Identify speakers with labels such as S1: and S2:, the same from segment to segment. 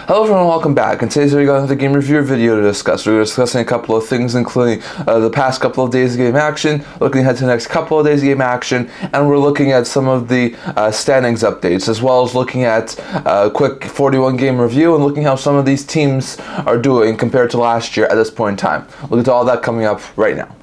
S1: Hello everyone, welcome back. In today's video, we got another game review video to discuss. We're discussing a couple of things, including the past couple of days of game action, looking ahead to the next couple of days of game action, and we're looking at some of the standings updates, as well as looking at a quick 41 game review and looking how some of these teams are doing compared to last year at this point in time. We'll get to all that coming up right now.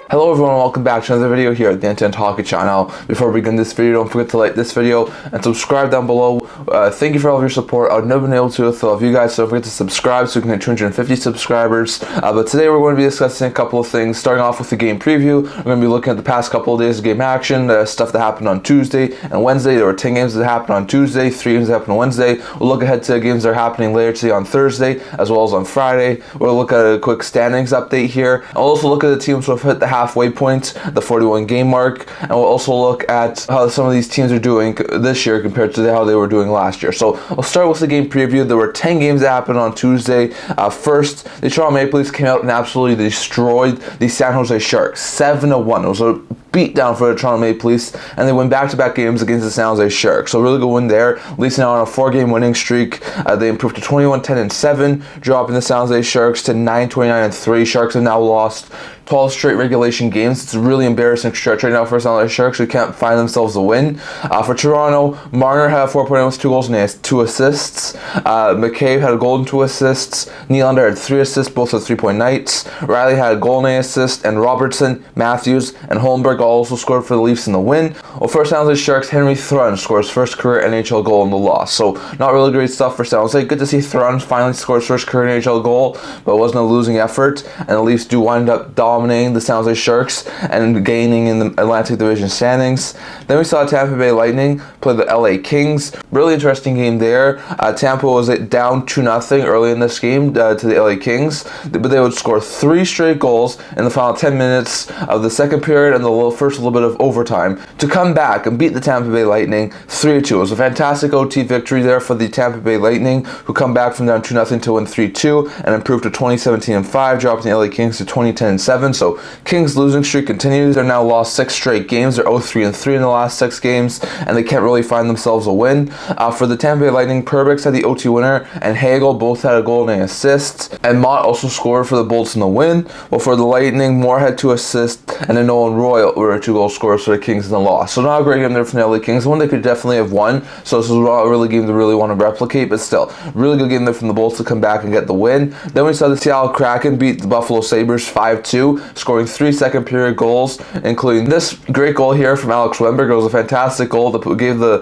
S1: Hello everyone, welcome back to another video here at the Internet Hockey Channel. Before we begin this video, don't forget to like this video and subscribe down below. Thank you for all of your support. I've never been able to without you guys, so don't forget to subscribe so we can get 250 subscribers. But today we're going to be discussing a couple of things, starting off with the game preview. We're going to be looking at the past couple of days of game action, stuff that happened on Tuesday and Wednesday. There were 10 games that happened on Tuesday, 3 games that happened on Wednesday. We'll look ahead to games that are happening later today on Thursday, as well as on Friday. We'll look at a quick standings update here. I'll also look at the teams who have hit the halfway point, the 41 game mark, and we'll also look at how some of these teams are doing this year compared to how they were doing last year. So we'll start with the game preview. There were 10 games that happened on Tuesday. First, the Toronto Maple Leafs came out and absolutely destroyed the San Jose Sharks 7-1. It was a beatdown for the Toronto Maple Leafs, and they win back-to-back games against the San Jose Sharks. So really good win there. Leafs now on a 4-game winning streak. They improved to 21-10-7, dropping the San Jose Sharks to 9-29-3. Sharks have now lost 12 straight regulation games. It's a really embarrassing stretch right now for San Jose Sharks, who can't find themselves a win. For Toronto, Marner had a 4.0 with 2 goals and he has 2 assists. McCabe had a goal and 2 assists. Nylander had 3 assists, both at 3-point nights. Riley had a goal and an assist, and Robertson, Matthews, and Holmberg also scored for the Leafs in the win. Well, for San Jose Sharks, Henry Thrun scores first career NHL goal in the loss. So not really great stuff for San Jose. Good to see Thrun finally score his first career NHL goal, but it wasn't a losing effort, and the Leafs do wind up dominating the San Jose Sharks and gaining in the Atlantic Division standings. Then we saw Tampa Bay Lightning play the LA Kings. Really interesting game there. Tampa was down 2-0 early in this game to the LA Kings, but they would score 3 straight goals in the final 10 minutes of the second period and the first little bit of overtime to come back and beat the Tampa Bay Lightning 3-2. It was a fantastic OT victory there for the Tampa Bay Lightning, who come back from down 2-0 to win 3-2 and improved to 20-17-5, dropping the LA Kings to 20-10-7. So Kings' losing streak continues. They're now lost 6 straight games. They're 0-3-3 in the last 6 games, and they can't really find themselves a win. For the Tampa Bay Lightning, Perbix had the OT winner, and Hagel both had a goal and an assist. And Mott also scored for the Bolts in the win. Well, for the Lightning, Moore had 2 assists, and then Nolan Roy were 2 goal scorers for the Kings in the loss. So not a great game there from the LA Kings. One they could definitely have won. So this was not a really game to really want to replicate, but still, really good game there from the Bolts to come back and get the win. Then we saw the Seattle Kraken beat the Buffalo Sabres 5-2, scoring 3 second period goals, including this great goal here from Alex Wennberg. It was a fantastic goal that gave the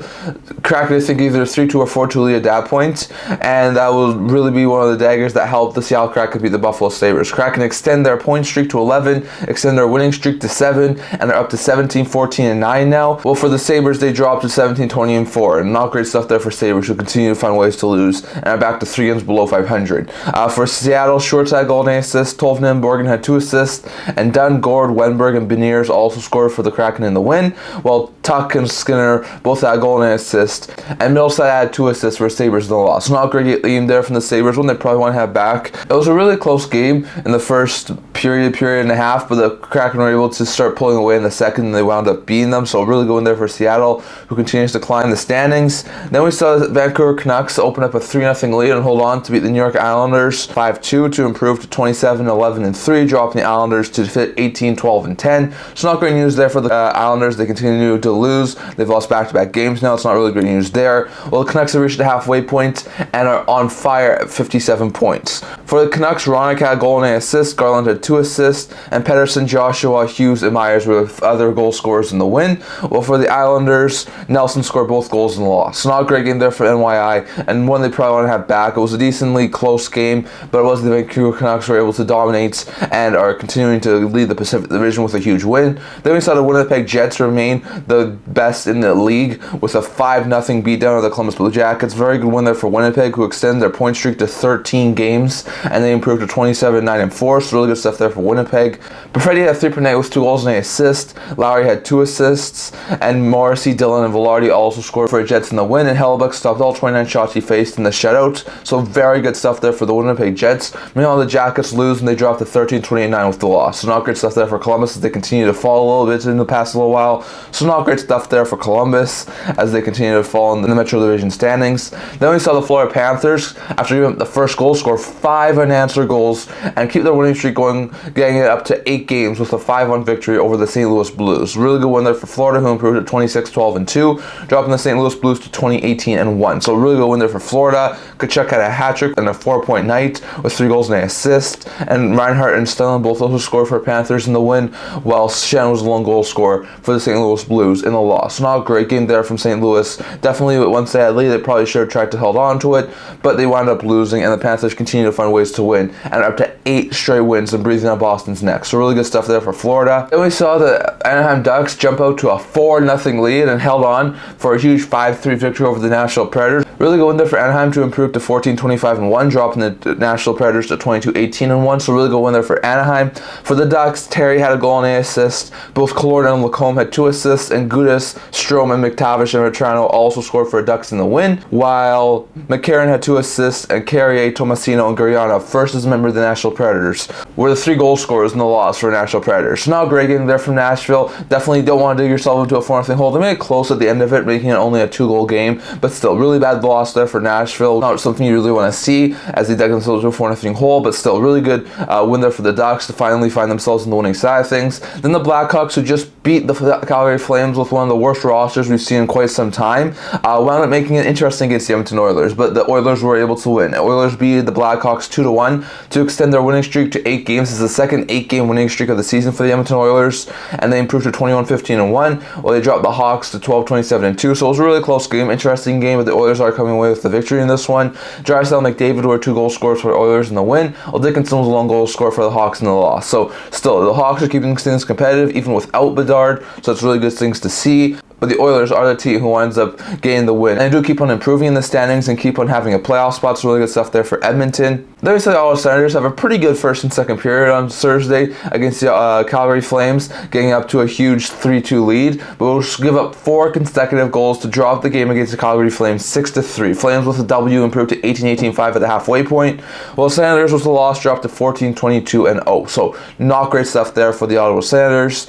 S1: Kraken, I think, either 3-2 or 4-2 lead at that point, and that will really be one of the daggers that helped the Seattle Kraken beat the Buffalo Sabres. Kraken extend their point streak to 11, extend their winning streak to 7, and they're up to 17-14-9 now. Well, for the Sabres, they dropped to 17-20-4, and not great stuff there for Sabres, who continue to find ways to lose and are back to 3 games below 500. For Seattle, Shorts had goal and assist, Tolvanen Borgen had 2 assists, and Dunn, Gord, Wenberg, and Beniers also scored for the Kraken in the win, while Tuck and Skinner both had a goal and an assist, and Millside had 2 assists for Sabres in the loss. So not a great game there from the Sabres, one they probably want to have back. It was a really close game in the first period and a half, but the Kraken were able to start pulling away in the second, and they wound up beating them. So really going there for Seattle, who continues to climb the standings. Then we saw the Vancouver Canucks open up a 3-0 lead and hold on to beat the New York Islanders 5-2 to improve to 27-11-3, dropping the Islanders to fit 18-12-10. So not great news there for the Islanders. They continue to lose. They've lost back-to-back games now. It's not really great news there. Well, the Canucks have reached the halfway point and are on fire at 57 points. For the Canucks, Ronick had a goal and an assist, Garland had 2 assists, and Pedersen, Joshua, Hughes, and Myers were other goal scorers in the win. Well, for the Islanders, Nelson scored both goals in the loss. So not a great game there for NYI, and one they probably want to have back. It was a decently close game, but it was the Vancouver Canucks were able to dominate and are continuing to lead the Pacific Division with a huge win. Then we saw the Winnipeg Jets remain the best in the league with a 5-0 beatdown of the Columbus Blue Jackets. Very good win there for Winnipeg, who extend their point streak to 13 games, and they improved to 27-9-4. So really good stuff stuff there for Winnipeg. Perfetti had 3.8 with 2 goals and 8 assists. Lowry had 2 assists. And Morrissey, Dillon, and Velarde also scored for the Jets in the win. And Hellebuyck stopped all 29 shots he faced in the shutout. So very good stuff there for the Winnipeg Jets. Meanwhile, the Jackets lose and they dropped to 13-29 with the loss. So not great stuff there for Columbus as they continue to fall a little bit in the past little while. So not great stuff there for Columbus as they continue to fall in the Metro Division standings. Then we saw the Florida Panthers, after giving up the first goal, score 5 unanswered goals and keep their winning streak going, getting it up to 8 games with a 5-1 victory over the St. Louis Blues. Really good win there for Florida, who improved at 26-12-2, dropping the St. Louis Blues to 20-18-1. So really good win there for Florida. Kachuk had a hat-trick and a 4-point night with 3 goals and 8 assists, and Reinhart and Stellan both also scored for Panthers in the win, while Shen was the lone goal scorer for the St. Louis Blues in the loss. So not a great game there from St. Louis. Definitely once they had lead, they probably should have tried to hold on to it, but they wound up losing, and the Panthers continue to find ways to win, and are up to 8 straight wins and breathing on Boston's neck. So really good stuff there for Florida. Then we saw the Anaheim Ducks jump out to a 4-0 lead and held on for a huge 5-3 victory over the Nashville Predators. Really good win there for Anaheim to improve to 14-25-1, dropping the Nashville Predators to 22-18-1. So really good win there for Anaheim. For the Ducks, Terry had a goal and 8 assists. Both Killorn and Lacombe had 2 assists, and Gudas, Strome, and McTavish and Vetrano also scored for the Ducks in the win, while McCarron had 2 assists, and Carrier, Tomasino, and Gurianov, first as a member of the Nashville Predators, were the 3 goal scorers in the loss for Nashville Predators. So not a great game there from Nashville. Definitely don't want to dig yourself into a 4-0 hole. They made it close at the end of it, making it only a 2-goal game, but still really bad loss there for Nashville. Not something you really want to see as they dug themselves into a 4-0 hole, but still really good win there for the Ducks to finally find themselves in the winning side of things. Then the Blackhawks, who just beat the Calgary Flames with one of the worst rosters we've seen in quite some time, wound up making it interesting against the Edmonton Oilers, but the Oilers were able to win. The Oilers beat the Blackhawks 2-1 to extend their winning streak to 8 games. This is the second 8-game winning streak of the season for the Edmonton Oilers, and they improved to 21-15-1, while they dropped the Hawks to 12-27-2. So it was a really close game, interesting game, but the Oilers are coming away with the victory in this one. Drysdale and McDavid were 2 goal scorers for the Oilers in the win, while Dickinson was a lone goal scorer for the Hawks in the loss. So still, the Hawks are keeping things competitive even without Bedard, so it's really good things to see. But the Oilers are the team who winds up getting the win. And they do keep on improving in the standings and keep on having a playoff spot, so really good stuff there for Edmonton. Then we saw the Ottawa Senators have a pretty good first and second period on Thursday against the Calgary Flames, getting up to a huge 3-2 lead, but will give up 4 consecutive goals to drop the game against the Calgary Flames 6-3. Flames with a W improved to 18-18-5 at the halfway point, while Senators with the loss dropped to 14-22-0. So not great stuff there for the Ottawa Senators.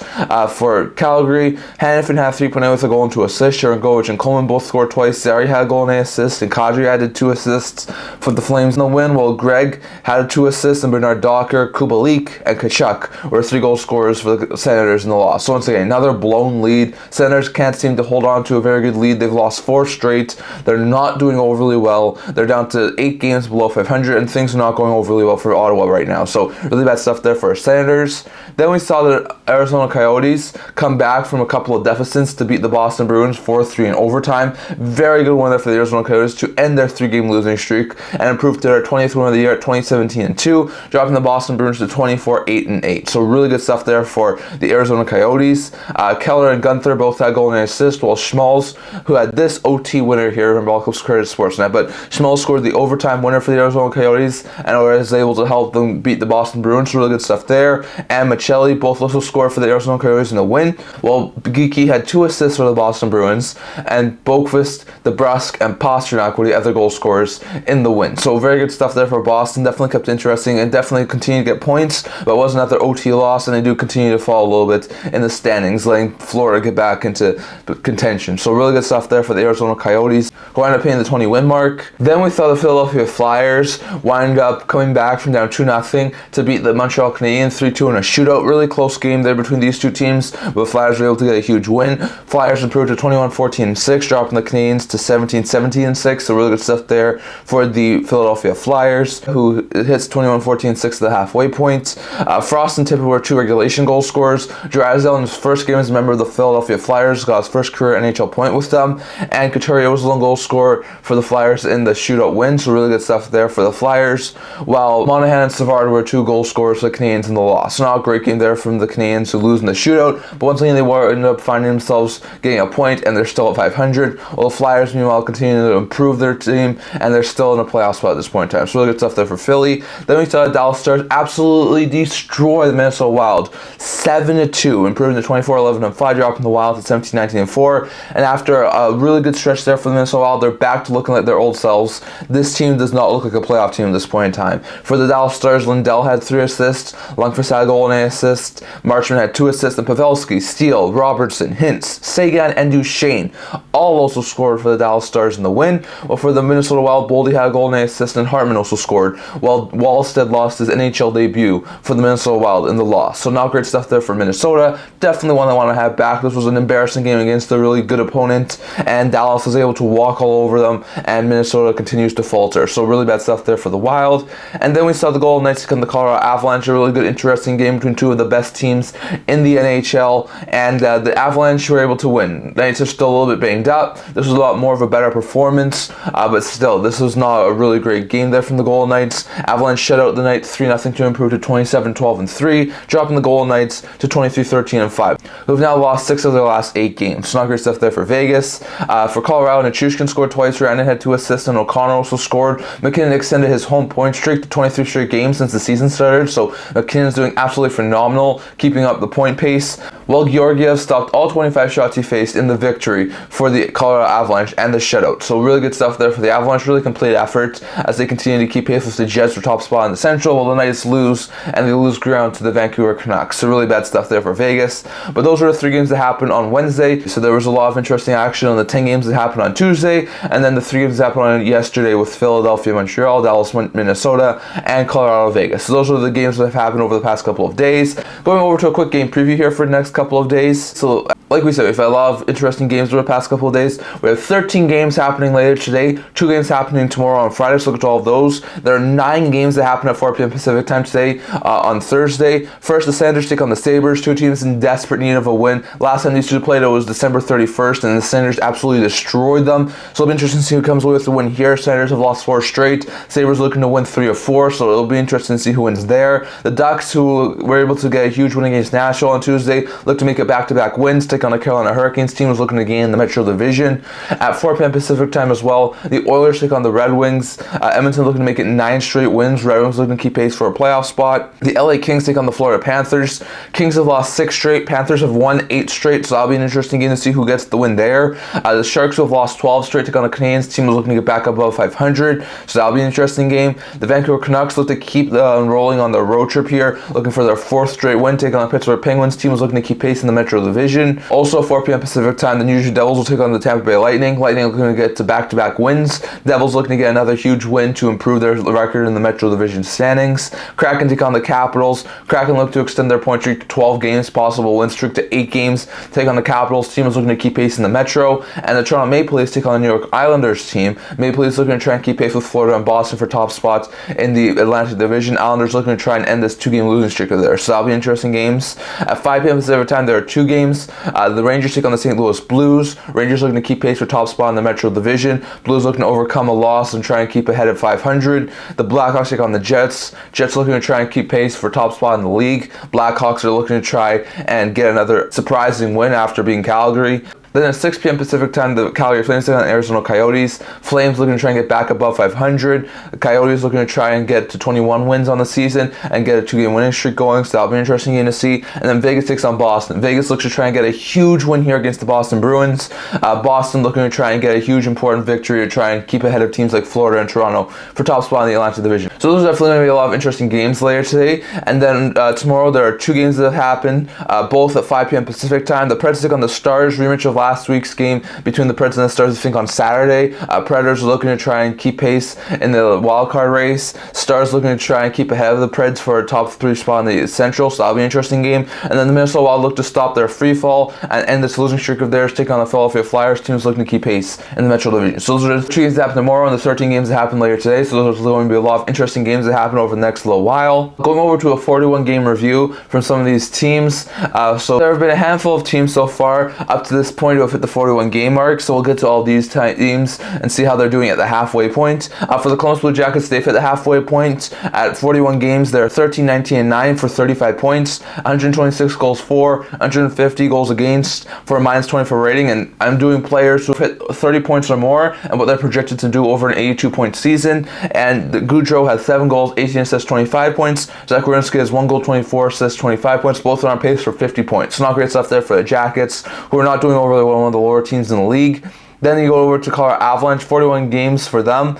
S1: For Calgary, Hannafin had 3.8 with a goal and 2 assists. Sharon Govich and Coleman both scored twice. Zary had a goal and 8 assists, and Kadri added 2 assists for the Flames in the win, while Greg had 2 assists, and Bernard Docker, Kubalik, and Kachuk were 3 goal scorers for the Senators in the loss. So once again, another blown lead. Senators can't seem to hold on to a very good lead. They've lost 4 straight. They're not doing overly well. They're down to 8 games below 500, and things are not going overly well for Ottawa right now. So really bad stuff there for Senators. Then we saw the Arizona Coyotes come back from a couple of deficits to beat the Boston Bruins 4-3 in overtime. Very good win there for the Arizona Coyotes to end their 3-game losing streak and improve to their 20th win of the year at 20-17-2, dropping the Boston Bruins to 24-8-8. So really good stuff there for the Arizona Coyotes. Keller and Gunther both had goal and assist, while Schmalz, who had this OT winner here, remember all clubs credit Sportsnet, but Schmalz scored the overtime winner for the Arizona Coyotes and was able to help them beat the Boston Bruins. Really good stuff there. And Michelli both also scored for the Arizona Coyotes in the win, while Geeky had 2 assists for the Boston Bruins, and Boqvist, DeBrusk, and Pasternak were the other goal scorers in the win. So very good stuff there for Boston. Definitely kept interesting and definitely continued to get points, but it was another OT loss, and they do continue to fall a little bit in the standings, letting Florida get back into contention. So really good stuff there for the Arizona Coyotes, who ended up hitting the 20-win mark. Then we saw the Philadelphia Flyers wind up coming back from down 2-0 to beat the Montreal Canadiens 3-2 in a shootout. Really close game there between these two teams, but the Flyers were able to get a huge win. Flyers improved to 21-14-6, dropping the Canadiens to 17-17-6. So really good stuff there for the Philadelphia Flyers, who hits 21-14-6 at the halfway point. Frost and Tippett were 2 regulation goal scorers. Drysdale in his first game as a member of the Philadelphia Flyers got his first career NHL point with them, and Couturier was the lone goal scorer for the Flyers in the shootout win. So really good stuff there for the Flyers, while Monahan and Savard were 2 goal scorers for the Canadiens in the loss. So not a great game there from the Canadiens, who lose in the shootout, but once again they ended up finding themselves getting a point, and they're still at 500, while the Flyers meanwhile continue to improve their team, and they're still in a playoff spot at this point in time. So really good stuff stuff there for Philly. Then we saw the Dallas Stars absolutely destroy the Minnesota Wild 7-2, improving to 24-11-5, dropping the Wild to 17-19-4. And after a really good stretch there for the Minnesota Wild, they're back to looking like their old selves. This team does not look like a playoff team at this point in time. For the Dallas Stars, Lindell had 3 assists, Lundqvist had a goal and an assist, Marchment had 2 assists, and Pavelski, Steele, Robertson, Hintz, Sagan, and Duchesne all also scored for the Dallas Stars in the win. While for the Minnesota Wild, Boldy had a goal and an assist, and Hartman also scored, while Wallstead lost his NHL debut for the Minnesota Wild in the loss. So not great stuff there for Minnesota. Definitely one I want to have back. This was an embarrassing game against a really good opponent, and Dallas was able to walk all over them, and Minnesota continues to falter. So really bad stuff there for the Wild. And then we saw the Golden Knights take on the Colorado Avalanche, a really good, interesting game between two of the best teams in the NHL, and the Avalanche were able to win. The Knights are still a little bit banged up. This was a lot more of a better performance, but still, this was not a really great game there from the Golden Knights. Avalanche shut out the Knights 3-0 to improve to 27-12-3, dropping the Golden Knights to 23-13-5, who've now lost 6 of their last 8 games. So not great stuff there for Vegas. For Colorado, Nichushkin scored twice, Rantanen had 2 assists, and O'Connor also scored. McKinnon extended his home point streak to 23 straight games since the season started, so McKinnon's doing absolutely phenomenal, keeping up the point pace, while Georgiev stopped all 25 shots he faced in the victory for the Colorado Avalanche and the shutout. So really good stuff there for the Avalanche, really complete effort as they continue to keep pace with the Jets for top spot in the Central, while the Knights lose, and they lose ground to the Vancouver Canucks. So really bad stuff there for Vegas. But those were the 3 games that happened on Wednesday, so there was a lot of interesting action on the 10 games that happened on Tuesday, and then the 3 games that happened on yesterday with Philadelphia, Montreal, Dallas, Minnesota, and Colorado, Vegas. So those are the games that have happened over the past couple of days. Going over to a quick game preview here for the next couple of days. So like we said, we've had a lot of interesting games over the past couple of days. We have 13 games happening later today, 2 games happening tomorrow on Friday, so look at all of those. There are 9 games that happen at 4 p.m. Pacific time today on Thursday. First, the Sanders take on the Sabres, 2 teams in desperate need of a win. Last time these two played, it was December 31st, and the Sanders absolutely destroyed them. So it'll be interesting to see who comes away with the win here. Sanders have lost 4 straight. Sabres looking to win 3 of 4, so it'll be interesting to see who wins there. The Ducks, who were able to get a huge win against Nashville on Tuesday, look to make it back-to-back wins, take on the Carolina Hurricanes. Team was looking to gain the Metro Division. At 4 p.m. Pacific time as well, the Oilers take on the Red Wings. Edmonton looking to make it 9 straight wins. Red Wings looking to keep pace for a playoff spot. The LA Kings take on the Florida Panthers. Kings have lost 6 straight. Panthers have won 8 straight, so that'll be an interesting game to see who gets the win there. The Sharks, who have lost 12 straight, take on the Canadiens. Team was looking to get back above 500, so that'll be an interesting game. The Vancouver Canucks look to keep rolling on their road trip here, looking for their 4th straight win, take on the Pittsburgh Penguins. Team was looking to keep pace in the Metro Division. Also, 4 p.m. Pacific time, the New Jersey Devils will take on the Tampa Bay Lightning. Lightning looking to get to back-to-back wins. Devils looking to get another huge win to improve their record in the Metro Division standings. Kraken take on the Capitals. Kraken look to extend their point streak to 12 games, possible win streak to 8 games. Take on the Capitals. Team is looking to keep pace in the Metro. And the Toronto Maple Leafs take on the New York Islanders team. Maple Leafs looking to try and keep pace with Florida and Boston for top spots in the Atlantic Division. Islanders looking to try and end this 2-game losing streak of theirs. So that'll be interesting games. At 5 p.m. Pacific time, there are 2 games. The Rangers take on the St. Louis Blues. Rangers looking to keep pace for top spot in the Metro Division. Blues looking to overcome a loss and try and keep ahead at 500. The Blackhawks take on the Jets. Jets looking to try and keep pace for top spot in the league. Blackhawks are looking to try and get another surprising win after beating Calgary. Then at 6 p.m. Pacific time, the Calgary Flames take on the Arizona Coyotes. Flames looking to try and get back above 500. The Coyotes looking to try and get to 21 wins on the season and get a 2-game winning streak going, so that'll be an interesting game to see. And then Vegas takes on Boston. Vegas looks to try and get a huge win here against the Boston Bruins. Boston looking to try and get a huge important victory to try and keep ahead of teams like Florida and Toronto for top spot in the Atlantic Division. So those are definitely going to be a lot of interesting games later today. And then tomorrow there are 2 games that happen, both at 5 p.m. Pacific time. The Predators take on the Stars, rematch of last week's game between the Preds and the Stars, I think, on Saturday. Predators are looking to try and keep pace in the wildcard race. Stars looking to try and keep ahead of the Preds for a top 3 spot in the Central, so that'll be an interesting game. And then the Minnesota Wild look to stop their free fall and end this losing streak of theirs, take on the Philadelphia Flyers. Teams looking to keep pace in the Metro Division. So those are the 2 games that happen tomorrow and the 13 games that happen later today. So those are going to be a lot of interesting games that happen over the next little while. Going over to a 41-game review from some of these teams. So there have been a handful of teams so far up to this point 20 to hit the 41 game mark. So we'll get to all these teams and see how they're doing at the halfway point. For the Columbus Blue Jackets, they've hit the halfway point at 41 games. They're 13, 19, and 9 for 35 points, 126 goals for, 150 goals against for a minus 24 rating. And I'm doing players who've hit 30 points or more and what they're projected to do over an 82-point season. And Goudreau has 7 goals, 18 assists, 25 points. Zach Werenski has 1 goal, 24 assists, 25 points. Both are on pace for 50 points. So not great stuff there for the Jackets, who are not doing overly well, one of the lower teams in the league. Then you go over to Colorado Avalanche, 41 games for them.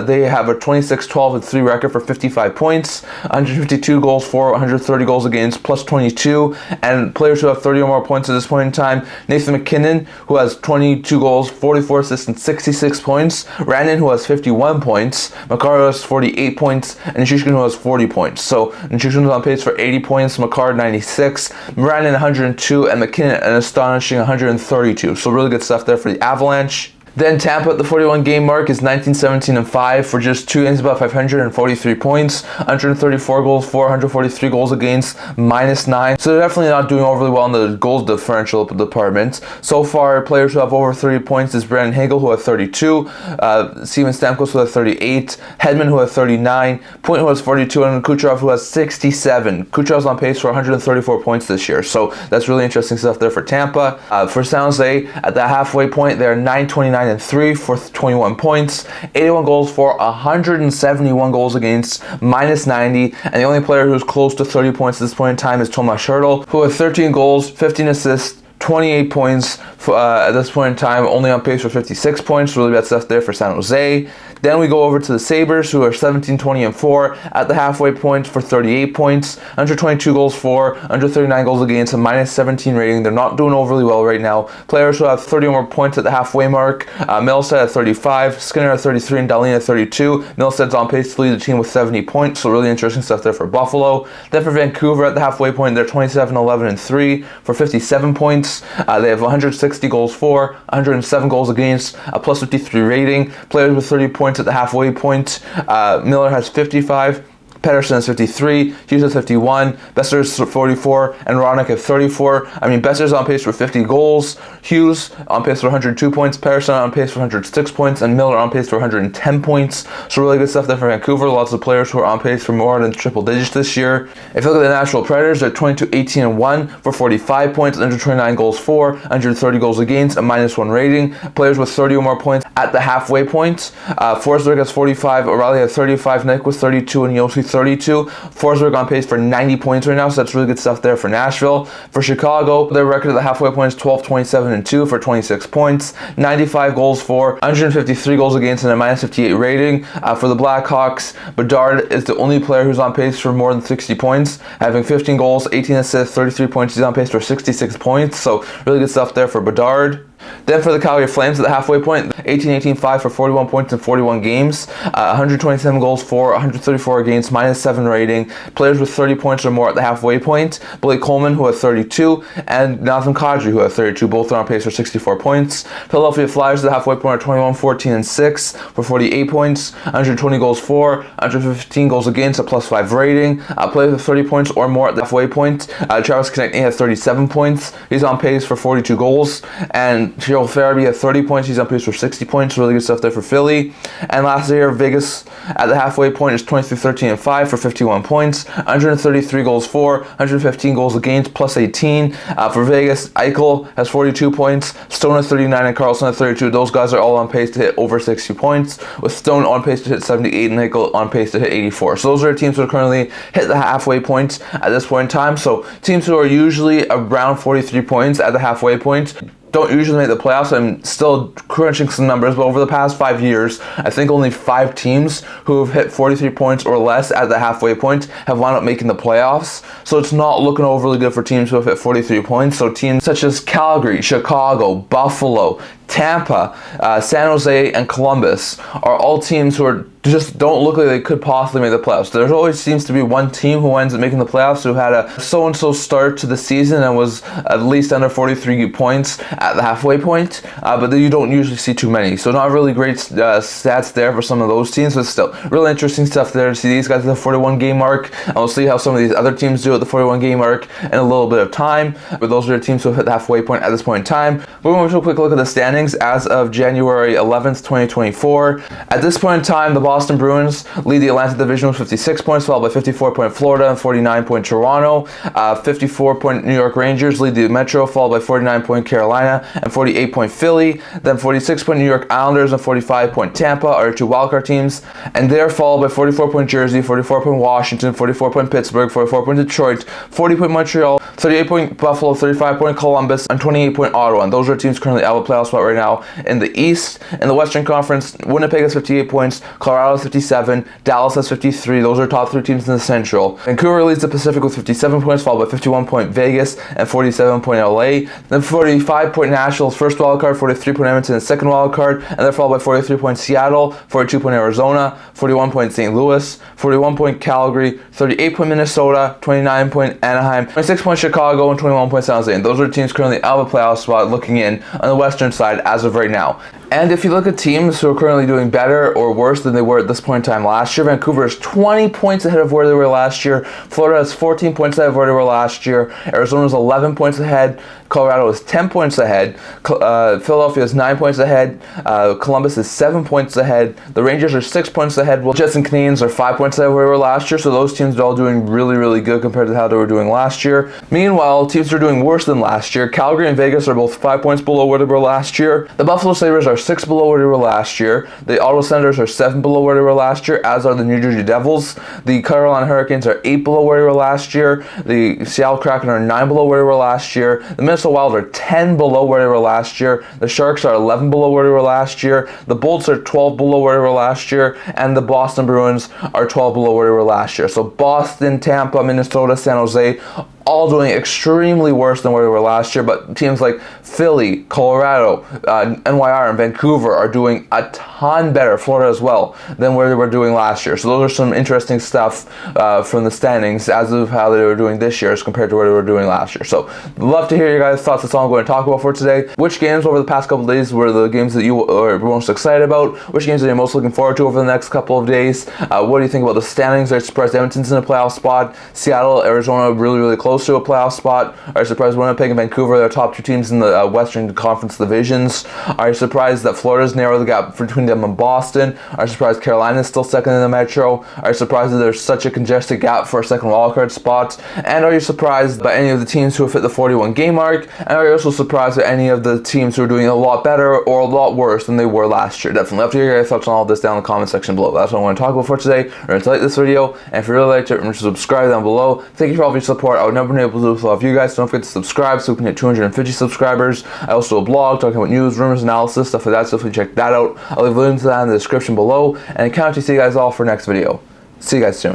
S1: They have a 26-12-3 record for 55 points, 152 goals for, 130 goals against, plus 22. And players who have 30 or more points at this point in time: Nathan MacKinnon, who has 22 goals, 44 assists, and 66 points. Rantanen, who has 51 points. Makar, who has 48 points. And Nichushkin, who has 40 points. So Nichushkin is on pace for 80 points, Makar 96, Rantanen 102, and MacKinnon an astonishing 132. So really good stuff there for the Avalanche. Then Tampa at the 41 game mark is 19, 17, and 5 for just 2 games above 543 points, 134 goals for, 143 goals against, minus 9. So they're definitely not doing overly well in the goals differential department. So far, players who have over 30 points is Brandon Hagel, who has 32, Steven Stamkos, who has 38, Hedman, who has 39, Point, who has 42, and Kucherov, who has 67. Kucherov's on pace for 134 points this year. So that's really interesting stuff there for Tampa. For San Jose, at the halfway point, they're 9-29 and 3 for 21 points, 81 goals for, 171 goals against, minus 90. And the only player who's close to 30 points at this point in time is Tomas Hertl, who has 13 goals, 15 assists, 28 points at this point in time, only on pace for 56 points. Really bad stuff there for San Jose. Then we go over to the Sabres, who are 17, 20, and 4 at the halfway point for 38 points, 122 goals for, 139 goals against, a minus 17 rating. They're not doing overly well right now. Players who have 30 or more points at the halfway mark: Middlestead at 35, Skinner at 33, and Dahlin at 32. Middlestead's on pace to lead the team with 70 points, so really interesting stuff there for Buffalo. Then for Vancouver at the halfway point, they're 27, 11, and 3 for 57 points. They have 160 goals for, 107 goals against, a plus 53 rating. Players with 30 points at the halfway point: Miller has 55, Pettersson has 53, Hughes has 51, Besser's 44, and Ronick at 34. I mean, Besser's on pace for 50 goals, Hughes on pace for 102 points, Pettersson on pace for 106 points, and Miller on pace for 110 points. So really good stuff there for Vancouver. Lots of players who are on pace for more than triple digits this year. If you look at the Nashville Predators, they're 22, 18, and 1 for 45 points, 129 goals for, 130 goals against, a minus 1 rating. Players with 30 or more points at the halfway point: Forsberg has 45, O'Reilly has 35, Nick with 32, and Yossi 32. Forsberg on pace for 90 points right now, so that's really good stuff there for Nashville. For Chicago, their record at the halfway point is 12, 27, and 2 for 26 points, 95 goals for, 153 goals against, and a minus 58 rating. For the Blackhawks, Bedard is the only player who's on pace for more than 60 points, having 15 goals, 18 assists, 33 points. He's on pace for 66 points, so really good stuff there for Bedard. Then for the Calgary Flames at the halfway point, 18-18-5 for 41 points in 41 games, 127 goals for, 134 against, minus 7 rating. Players with 30 points or more at the halfway point: Blake Coleman, who has 32, and Nathan Kadri, who has 32. Both are on pace for 64 points. Philadelphia Flyers at the halfway point are 21, 14, and 6 for 48 points, 120 goals for, 115 goals against, a plus 5 rating. Players with 30 points or more at the halfway point: Travis Konechny has 37 points. He's on pace for 42 goals. And Joel Farabee at 30 points. He's on pace for 60 points. Really good stuff there for Philly. And lastly here, Vegas at the halfway point is 23, 13, and 5 for 51 points, 133 goals for, 115 goals against, plus 18. For Vegas, Eichel has 42 points, Stone has 39, and Carlson has 32. Those guys are all on pace to hit over 60 points, with Stone on pace to hit 78 and Eichel on pace to hit 84. So those are teams who are currently hit the halfway point at this point in time. So teams who are usually around 43 points at the halfway point don't usually make the playoffs. I'm still crunching some numbers, but over the past 5 years, I think only 5 teams who have hit 43 points or less at the halfway point have wound up making the playoffs. So it's not looking overly good for teams who have hit 43 points. So teams such as Calgary, Chicago, Buffalo, Tampa, San Jose, and Columbus are all teams who just don't look like they could possibly make the playoffs. There always seems to be one team who ends up making the playoffs who had a so-and-so start to the season and was at least under 43 points at the halfway point, but then you don't usually see too many. So not really great stats there for some of those teams, but still really interesting stuff there to see these guys at the 41 game mark, and we'll see how some of these other teams do at the 41 game mark in a little bit of time. But those are the teams who have hit the halfway point at this point in time. We're going to take a quick look at the standings as of January 11th, 2024. At this point in time, the Boston Bruins lead the Atlantic Division with 56 points, followed by 54 point Florida and 49 point Toronto. 54 point New York Rangers lead the Metro, followed by 49 point Carolina and 48 point Philly. Then 46 point New York Islanders and 45 point Tampa are two wildcard teams, and they're followed by 44 point Jersey, 44 point Washington, 44 point Pittsburgh, 44 point Detroit, 40 point Montreal, 38 point Buffalo, 35 point Columbus, and 28 point Ottawa. And those are teams currently out of the playoff spot right now in the East. In the Western Conference, Winnipeg has 58 points, Colorado has 57, Dallas has 53. Those are top three teams in the Central. Vancouver leads the Pacific with 57 points, followed by 51 point Vegas and 47 point LA. Then 45 point Nashville's first wild card, 43 point Edmonton is second wild card, and they're followed by 43 point Seattle, 42 point Arizona, 41 point St. Louis, 41 point Calgary, 38 point Minnesota, 29 point Anaheim, 26 point Chicago, and 21 point San Jose. And those are teams currently out of the playoff spot looking in on the Western side as of right now. And if you look at teams who are currently doing better or worse than they were at this point in time last year, Vancouver is 20 points ahead of where they were last year. Florida has 14 points ahead of where they were last year. Arizona is 11 points ahead. Colorado is 10 points ahead. Philadelphia is 9 points ahead. Columbus is 7 points ahead. The Rangers are 6 points ahead. Well, Jets and Canadiens are 5 points ahead of where they were last year. So those teams are all doing really, really good compared to how they were doing last year. Meanwhile, teams are doing worse than last year. Calgary and Vegas are both 5 points below where they were last year. The Buffalo Sabres are 6 below where they were last year. The Ottawa Senators are 7 below where they were last year, as are the New Jersey Devils. The Carolina Hurricanes are 8 below where they were last year. The Seattle Kraken are 9 below where they were last year. The Minnesota Wild are 10 below where they were last year. The Sharks are 11 below where they were last year. The Bolts are 12 below where they were last year. And the Boston Bruins are 12 below where they were last year. So Boston, Tampa, Minnesota, San Jose, all doing extremely worse than where they were last year, but teams like Philly, Colorado, NYR, and Vancouver are doing a ton better, Florida as well, than where they were doing last year. So those are some interesting stuff from the standings as of how they were doing this year as compared to where they were doing last year. So love to hear your guys' thoughts. That's all I'm going to talk about for today. Which games over the past couple of days were the games that you were most excited about? Which games are you most looking forward to over the next couple of days? What do you think about the standings? Are you surprised Edmonton's in a playoff spot? Seattle, Arizona, really, really close to a playoff spot. Are you surprised Winnipeg and Vancouver are the top two teams in the Western Conference divisions? Are you surprised that Florida's narrowed the gap between them and Boston? Are you surprised Carolina is still second in the Metro? Are you surprised that there's such a congested gap for a second wildcard spot? And are you surprised by any of the teams who have hit the 41 game mark? And are you also surprised by any of the teams who are doing a lot better or a lot worse than they were last year? Definitely love to hear your thoughts on all of this down in the comment section below. That's what I want to talk about for today. Remember to like this video, and if you really liked it, remember to subscribe down below. Thank you for all of your support. I would never be able to do this without you guys, so don't forget to subscribe so we can hit 250 subscribers. I also do a blog talking about news, rumors, analysis, stuff like that, so if you check that out, I'll leave a link to that in the description below, and I can't wait to see you guys all for next video. See you guys soon.